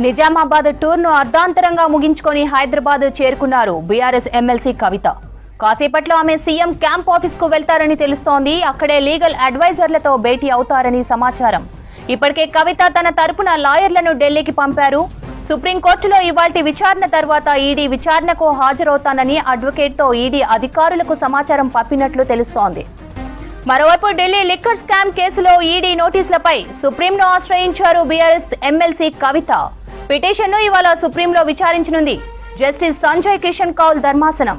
నిజామాబాద్ టూర్ను అర్ధాంతరంగా ముగించుకొని హైదరాబాద్ చేరుకున్నారు బీఆర్ఎస్ ఎమ్మెల్సీ కవిత. కాసేపట్లో ఆమె సీఎం క్యాంప్ ఆఫీస్ కు వెళ్తారని తెలుస్తోంది. అక్కడే లీగల్ అడ్వైజర్లతో భేటీ అవుతారని సమాచారం. ఇప్పటికే కవిత తన తరపున లాయర్లను ఢిల్లీకి పంపారు. సుప్రీంకోర్టులో ఇవాల్టి విచారణ తర్వాత ఈడీ విచారణకు హాజరవుతానని అడ్వకేట్తో ఈడీ అధికారులకు సమాచారం పంపినట్లు తెలుస్తోంది. మరోవైపు ఢిల్లీ లిక్కర్ స్కామ్ కేసులో ఈడీ నోటీసులపై సుప్రీంను ఆశ్రయించారు బీఆర్ఎస్ ఎమ్మెల్సీ కవిత. పిటిషన్ను ఇవాళ సుప్రీంలో విచారించనుంది జస్టిస్ సంజయ్ కిషన్ కౌల్ ధర్మాసనం.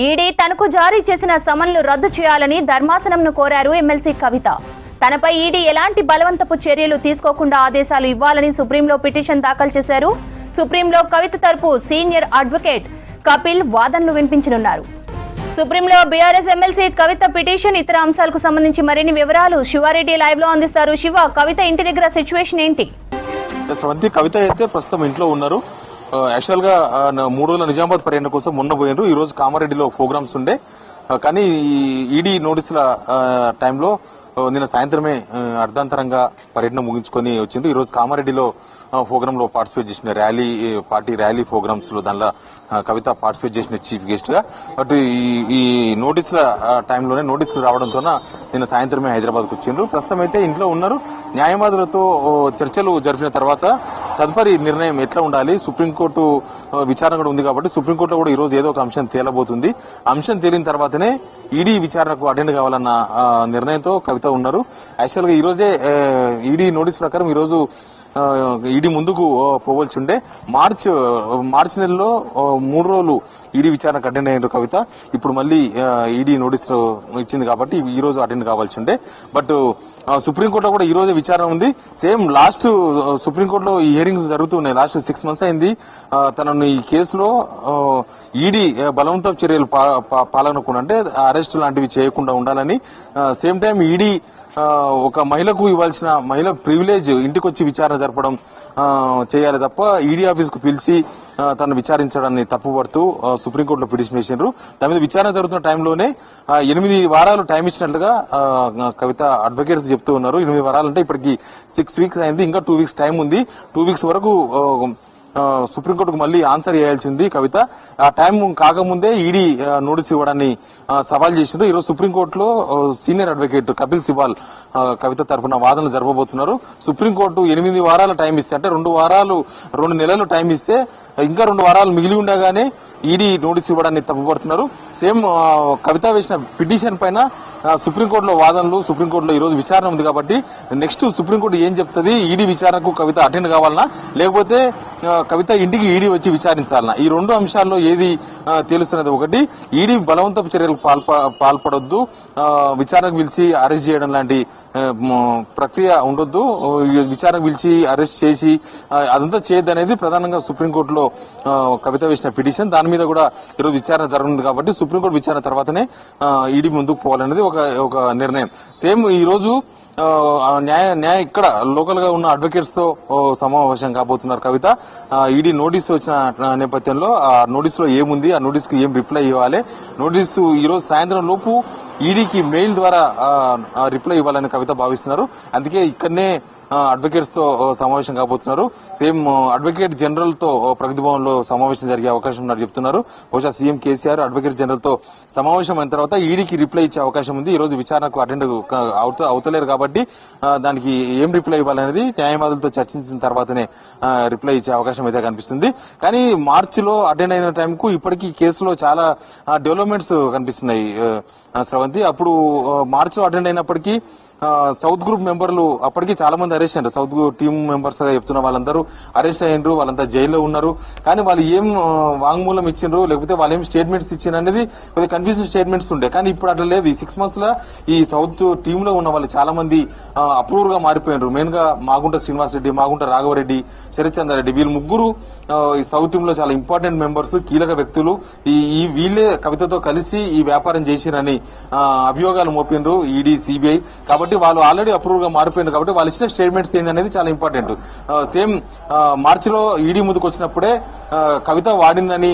ఈడీ తనకు జారీ చేసిన సమన్లు రద్దు చేయాలని ధర్మాసనంను కోరారు ఎమ్మెల్సీ కవిత. తనపై ఈడీ ఎలాంటి బలవంతపు చర్యలు తీసుకోకుండా ఆదేశాలు ఇవ్వాలని సుప్రీంలో పిటిషన్ దాఖలు చేశారు. సుప్రీంలో కవిత తరపు సీనియర్ అడ్వకేట్ కపిల్ వాదనలు వినిపించనున్నారు. సుప్రీంలో బీఆర్ఎస్ ఎమ్మెల్సీ కవిత పిటిషన్ ఇతర అంశాలకు సంబంధించి మరిన్ని వివరాలు శివారెడ్డి లైవ్ లో అందిస్తారు. శివ, కవిత ఇంటి దగ్గర సిచ్యువేషన్ ఏంటి? కవిత అయితే ప్రస్తుతం ఇంట్లో ఉన్నారు. యాక్చువల్ గా 3 రోజుల నిజామాబాద్ పర్యటన కోసం మొన్న పోయినారు. ఈ రోజు కామారెడ్డిలో ప్రోగ్రామ్స్ ఉండే, కానీ ఈడీ నోటీసుల టైంలో నిన్న సాయంత్రమే అర్ధాంతరంగా పర్యటన ముగించుకొని వచ్చింది. ఈ రోజు కామారెడ్డిలో ప్రోగ్రామ్ లో పార్టిసిపేట్ చేసిన పార్టీ ర్యాలీ ప్రోగ్రామ్స్ లో దానిలో కవిత పార్టిసిపేట్ చేసిన చీఫ్ గెస్ట్ గా. బట్ ఈ నోటీసుల టైంలోనే నోటీసులు రావడంతో నిన్న సాయంత్రమే హైదరాబాద్ కు వచ్చిండ్రు. ప్రస్తుతం అయితే ఇంట్లో ఉన్నారు. న్యాయవాదులతో చర్చలు జరిపిన తర్వాత తదుపరి నిర్ణయం ఎట్లా ఉండాలి, సుప్రీంకోర్టు విచారణ కూడా ఉంది కాబట్టి సుప్రీంకోర్టులో కూడా ఈ రోజు ఏదో ఒక అంశం తేలబోతుంది. అంశం తేలిన తర్వాతనే ఈడీ విచారణకు అటెండ్ కావాలన్న నిర్ణయంతో కవిత ఉన్నారు. యాక్చువల్ గా ఈ రోజే ఈడీ నోటీస్ ప్రకారం ఈ రోజు ఈడీ ముందుకు పోవలసి ఉండే. మార్చి నెలలో 3 రోజులు ఈడీ విచారణకు అటెండ్ అయ్యారు కవిత. ఇప్పుడు మళ్ళీ ఈడీ నోటీస్ ఇచ్చింది కాబట్టి ఈ రోజు అటెండ్ కావాల్సి ఉండే. బట్ సుప్రీంకోర్టులో కూడా ఈ రోజే విచారణ ఉంది. సేమ్ లాస్ట్ సుప్రీంకోర్టులో ఈ హియరింగ్స్ జరుగుతున్నాయి. లాస్ట్ 6 months అయింది తనను ఈ కేసులో ఈడీ బలవంతపు చర్యలు పాలనకుండా, అంటే అరెస్ట్ లాంటివి చేయకుండా ఉండాలని. సేమ్ టైం ఈడీ ఒక మహిళకు ఇవ్వాల్సిన మహిళ ప్రివిలేజ్ ఇంటికి వచ్చి విచారణ జరపడం చేయాలి తప్ప ఈడీ ఆఫీస్ కు పిలిచి తను విచారించడాన్ని తప్పుపడుతూ సుప్రీంకోర్టులో పిటిషన్ వేసినారు. దాని మీద విచారణ జరుగుతున్న టైంలోనే 8 వారాలు టైం ఇచ్చినట్లుగా కవిత అడ్వకేట్స్ చెప్తూ ఉన్నారు. 8 వారాలు అంటే ఇప్పటికి 6 weeks అయింది. ఇంకా 2 weeks టైం ఉంది. 2 weeks వరకు సుప్రీంకోర్టుకు మళ్ళీ ఆన్సర్ చేయాల్సింది కవిత. ఆ టైం కాకముందే ఈడీ నోటీస్ ఇవ్వడాన్ని సవాల్ చేసిండ్రు. ఈరోజు సుప్రీంకోర్టులో సీనియర్ అడ్వకేట్ కపిల్ సిబాల్ కవిత తరఫున వాదనలు జరపబోతున్నారు. సుప్రీంకోర్టు 8 వారాల టైం ఇస్తే, అంటే 2 నెలలు టైం ఇస్తే ఇంకా 2 వారాలు మిగిలి ఉండగానే ఈడీ నోటీస్ ఇవ్వడాన్ని తప్పుపడుతున్నారు. సేమ్ కవిత వేసిన పిటిషన్ పైన సుప్రీంకోర్టులో వాదనలు, సుప్రీంకోర్టులో ఈ రోజు విచారణ ఉంది కాబట్టి నెక్స్ట్ సుప్రీంకోర్టు ఏం చెప్తుంది, ఈడీ విచారణకు కవిత అటెండ్ కావాలన్నా లేకపోతే కవిత ఇంటికి ఈడీ వచ్చి విచారించాలన్నా, ఈ 2 అంశాల్లో ఏది తెలుస్తున్నది. ఒకటి, ఈడీ బలవంతపు చర్యలకు పాల్పడొద్దు, విచారణకు పిలిచి అరెస్ట్ చేయడం లాంటి ప్రక్రియ ఉండొద్దు, విచారణకు పిలిచి అరెస్ట్ చేసి అదంతా చేయొద్దనేది ప్రధానంగా సుప్రీంకోర్టులో కవిత వేసిన పిటిషన్. దాని మీద కూడా ఈరోజు విచారణ జరగనుంది కాబట్టి సుప్రీంకోర్టు విచారణ తర్వాతనే ఈడీ ముందుకు పోవాలనేది ఒక నిర్ణయం. సేమ్ ఈ రోజు న్యాయ ఇక్కడ లోకల్ గా ఉన్న అడ్వకేట్స్ తో సమావేశం కాబోతున్నారు కవిత. ఈడీ నోటీసు వచ్చిన నేపథ్యంలో ఆ నోటీస్ లో ఏముంది, ఆ నోటీస్ కు ఏం రిప్లై ఇవ్వాలి, నోటీసు ఈ రోజు సాయంత్రం లోపు ఈడీకి మెయిల్ ద్వారా రిప్లై ఇవ్వాలని కవిత భావిస్తున్నారు. అందుకే ఇక్కడనే అడ్వకేట్స్ తో సమావేశం కాబోతున్నారు. సేమ్ అడ్వకేట్ జనరల్ తో ప్రగతి భవన్ లో సమావేశం జరిగే అవకాశం ఉన్నట్టు చెప్తున్నారు. బహుశా సీఎం కేసీఆర్ అడ్వకేట్ జనరల్ తో సమావేశం అయిన తర్వాత ఈడీకి రిప్లై ఇచ్చే అవకాశం ఉంది. ఈ రోజు విచారణకు అటెండ్ అవుతలేరు కాబట్టి దానికి ఏం రిప్లై ఇవ్వాలనేది న్యాయవాదులతో చర్చించిన తర్వాతనే రిప్లై ఇచ్చే అవకాశం అయితే కనిపిస్తుంది. కానీ మార్చిలో అటెండ్ అయిన టైంకు ఇప్పటికీ కేసులో చాలా డెవలప్మెంట్స్ కనిపిస్తున్నాయి స్రవంతి. అప్పుడు మార్చిలో అటెండ్ అయినప్పటికీ సౌత్ గ్రూప్ మెంబర్లు అప్పటికి చాలా మంది అరెస్ట్ అయ్యారు. సౌత్ గ్రూప్ టీమ్ మెంబర్స్ గా చెప్తున్న వాళ్ళందరూ అరెస్ట్ అయ్యారు. వాళ్ళంతా జైల్లో ఉన్నారు. కానీ వాళ్ళు ఏం వాంగ్మూలం ఇచ్చిండ్రు, లేకపోతే వాళ్ళు ఏం స్టేట్మెంట్స్ ఇచ్చిండ్రు అనేది కొద్దిగా కన్ఫ్యూజన్ స్టేట్మెంట్స్ ఉండే. కానీ ఇప్పుడు అట్లా లేదు. ఈ 6 months లో ఈ సౌత్ టీమ్ లో ఉన్న వాళ్ళు చాలా మంది అప్రూవర్ గా మారిపోయినారు. మెయిన్ గా మాగుంట శ్రీనివాస్ రెడ్డి, మాగుంట రాఘవరెడ్డి, శరత్ చంద్ర రెడ్డి, వీళ్ళు ముగ్గురు ఈ సౌత్ టీమ్ లో చాలా ఇంపార్టెంట్ మెంబర్స్, కీలక వ్యక్తులు. వీళ్ళే కవితతో కలిసి ఈ వ్యాపారం చేసిరని అభియోగాలు మోపిండ్రు ఈడీ, సిబిఐ. కాబట్టి కాబట్టి వాళ్ళు ఆల్రెడీ అప్రూవ్ గా మారిపోయింది కాబట్టి వాళ్ళు ఇచ్చిన స్టేట్మెంట్స్ ఏందనేది చాలా ఇంపార్టెంట్. సేమ్ మార్చిలో ఈడీ ముందుకు వచ్చినప్పుడే కవిత వాడిందని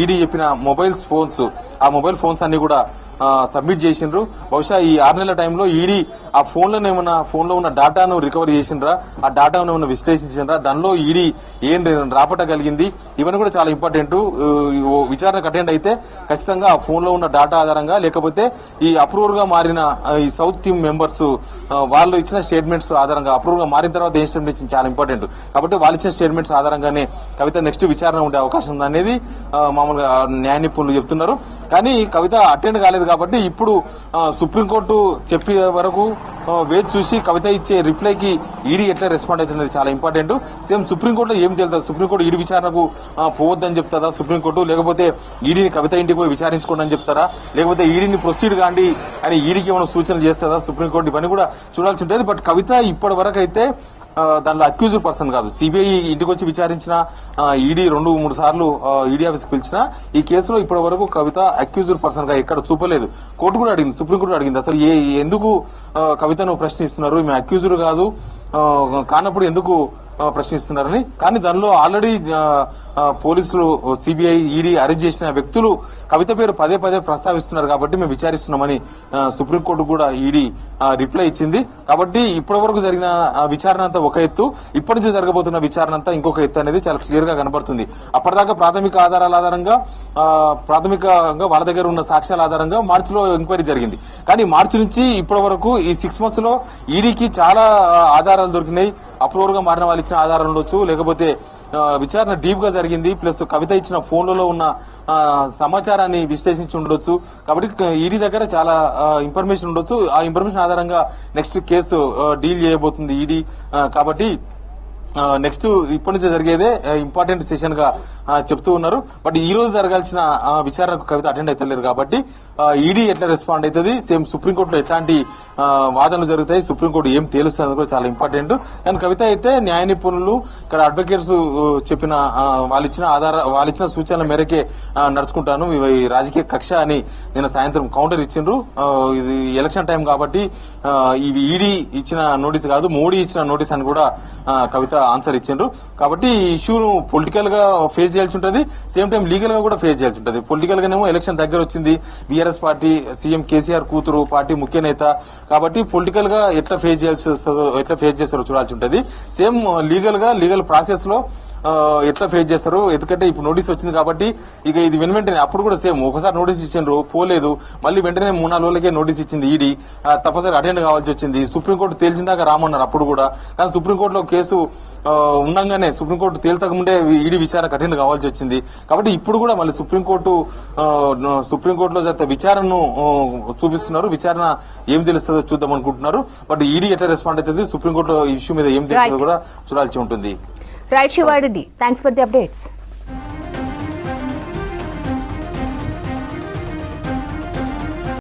ఈడీ చెప్పిన ఆ మొబైల్ ఫోన్స్ అన్ని కూడా సబ్మిట్ చేసిండ్రు. బహుశా ఈ 6 నెలల టైంలో ఈడీ ఆ ఫోన్లో ఉన్న డేటాను రికవరీ చేసిండ్రా, ఆ డేటాను ఏమన్నా విశ్లేషించిండ్రా, దానిలో ఈడీ ఏం రాపట్టగలిగింది, ఇవన్నీ కూడా చాలా ఇంపార్టెంట్. విచారణకు అటెండ్ అయితే ఖచ్చితంగా ఆ ఫోన్లో ఉన్న డేటా ఆధారంగా లేకపోతే ఈ అప్రూవర్ గా మారిన ఈ సౌత్ టీమ్ మెంబర్స్ వాళ్ళు ఇచ్చిన స్టేట్మెంట్స్ ఆధారంగా అప్రూవర్ గా మారిన తర్వాత ఏం స్టేట్మెంట్ ఇచ్చింది చాలా ఇంపార్టెంట్. కాబట్టి వాళ్ళు ఇచ్చిన స్టేట్మెంట్స్ ఆధారంగానే కవిత నెక్స్ట్ విచారణ ఉండే అవకాశం ఉంది అనేది మామూలుగా న్యాయ నిపుణులు చెప్తున్నారు. కానీ కవిత అటెండ్ కాలేదు కాబట్టి ఇప్పుడు సుప్రీంకోర్టు చెప్పే వరకు వేచి చూసి కవిత ఇచ్చే రిప్లైకి ఈడీ ఎట్లా రెస్పాండ్ అవుతుంది చాలా ఇంపార్టెంట్. సేమ్ సుప్రీంకోర్టులో ఏం తెలుస్తుంది, సుప్రీంకోర్టు ఈడీ విచారణకు పోవద్దని చెప్తారా సుప్రీంకోర్టు, లేకపోతే ఈడీని కవిత ఇంటికి పోయి విచారించుకోండి అని చెప్తారా, లేకపోతే ఈడీని ప్రొసీడ్ కాండి అని ఈడీకి ఏమైనా సూచనలు చేస్తుందా సుప్రీంకోర్టు, ఇవన్నీ కూడా చూడాల్సి ఉంటుంది. బట్ కవిత ఇప్పటి వరకు అయితే దానిలో అక్యూజ్డ్ పర్సన్ కాదు. సిబిఐ ఇంటికి వచ్చి విచారించిన ఈడీ 2-3 సార్లు ఈడీ ఆఫీస్కి పిలిచిన ఈ కేసులో ఇప్పటి వరకు కవిత అక్యూజ్డ్ పర్సన్ గా ఎక్కడ చూపలేదు. కోర్టు కూడా అడిగింది, సుప్రీంకోర్టు అడిగింది, అసలు ఎందుకు కవితను ప్రశ్నిస్తున్నారు, ఈమె అక్యూజ్డ్ కాదు కానప్పుడు ఎందుకు ప్రశ్నిస్తున్నారని. కానీ దానిలో ఆల్రెడీ పోలీసులు సిబిఐ ఈడీ అరెస్ట్ చేసిన వ్యక్తులు కవిత పేరు పదే ప్రస్తావిస్తున్నారు కాబట్టి మేము విచారిస్తున్నామని సుప్రీంకోర్టు కూడా ఈడీ రిప్లై ఇచ్చింది. కాబట్టి ఇప్పటి వరకు జరిగిన విచారణ అంతా ఒక ఎత్తు, ఇప్పటి నుంచి జరగబోతున్న విచారణ అంతా ఇంకొక ఎత్తు అనేది చాలా క్లియర్ గా కనబడుతుంది. అప్పటిదాకా ప్రాథమిక ఆధారాల ఆధారంగా ప్రాథమికంగా వాళ్ళ దగ్గర ఉన్న సాక్ష్యాల ఆధారంగా మార్చిలో ఎంక్వైరీ జరిగింది. కానీ మార్చి నుంచి ఇప్పటి వరకు ఈ 6 months లో ఈడీకి చాలా ఆధారాలు దొరికినాయి. అప్రూవర్ గా మారిన వాళ్ళు ఇచ్చిన ఆధారం ఉండొచ్చు, లేకపోతే విచారణ డీప్ గా జరిగింది, ప్లస్ కవిత ఇచ్చిన ఫోన్లలో ఉన్న సమాచారాన్ని విశ్లేషించి ఉండొచ్చు. కాబట్టి ఈడీ దగ్గర చాలా ఇన్ఫర్మేషన్ ఉండొచ్చు. ఆ ఇన్ఫర్మేషన్ ఆధారంగా నెక్స్ట్ కేసు డీల్ చేయబోతుంది ఈడీ. కాబట్టి నెక్స్ట్ ఇప్పటి నుంచి జరిగేదే ఇంపార్టెంట్ సెషన్ గా చెప్తూ ఉన్నారు. బట్ ఈ రోజు జరగాల్సిన విచారణకు కవిత అటెండ్ అవుతలేరు కాబట్టి ఈడీ ఎట్లా రెస్పాండ్ అవుతుంది, సేమ్ సుప్రీంకోర్టులో ఎట్లాంటి వాదనలు జరుగుతాయి, సుప్రీంకోర్టు ఏం తేలుస్తుంది కూడా చాలా ఇంపార్టెంట్. కానీ కవిత అయితే న్యాయ నిపుణులు ఇక్కడ అడ్వకేట్స్ చెప్పిన వాళ్ళు ఇచ్చిన సూచనల మేరకే నడుచుకుంటాను, ఇవి రాజకీయ కక్ష అని నిన్న సాయంత్రం కౌంటర్ ఇచ్చిండ్రు. ఇది ఎలక్షన్ టైం కాబట్టి ఇవి ఈడీ ఇచ్చిన నోటీస్ కాదు, మోడీ ఇచ్చిన నోటీస్ అని కూడా కవిత ఆన్సర్ ఇచ్చిండ్రు. కాబట్టి ఈ ఇష్యూను పొలిటికల్ గా ఫేస్ చేయాల్సి ఉంటుంది, సేమ్ టైం లీగల్ గా కూడా ఫేస్ చేయాల్సి ఉంటుంది. పొలిటికల్ గానేమో ఎలక్షన్ దగ్గర వచ్చింది, బీఆర్ఎస్ పార్టీ సీఎం కేసీఆర్ కూతురు, పార్టీ ముఖ్య నేత, కాబట్టి పొలిటికల్ గా ఎట్లా ఫేస్ చేస్తారో చూడాల్సి ఉంటుంది. సేమ్ లీగల్ ప్రాసెస్ లో ఎట్లా ఫేస్ చేస్తారు, ఎందుకంటే ఇప్పుడు నోటీస్ వచ్చింది కాబట్టి ఇక ఇది వెంటనే అప్పుడు కూడా సేమ్ ఒకసారి నోటీస్ ఇచ్చిండ్రు పోలేదు, మళ్ళీ వెంటనే 3-4 రోజులకే నోటీస్ ఇచ్చింది ఈడీ, తప్పనిసరి అటెండ్ కావాల్సి వచ్చింది. సుప్రీంకోర్టు తేల్చిందాక రామన్నారు అప్పుడు కూడా, కానీ సుప్రీంకోర్టులో కేసు ఉండగానే సుప్రీంకోర్టు తేల్చకముందే ఈడీ విచారణకు అటెండ్ కావాల్సి వచ్చింది. కాబట్టి ఇప్పుడు కూడా మళ్ళీ సుప్రీంకోర్టులో జరిగే విచారణను చూపిస్తున్నారు. విచారణ ఏం తెలుస్తుందో చూద్దాం అనుకుంటున్నారు. బట్ ఈడీ ఎట్లా రెస్పాండ్ అవుతుంది, సుప్రీంకోర్టు ఈ ఇష్యూ మీద ఏం తెలుస్తుందో కూడా చూడాల్సి ఉంటుంది. Right Shivareddy, thanks for the updates.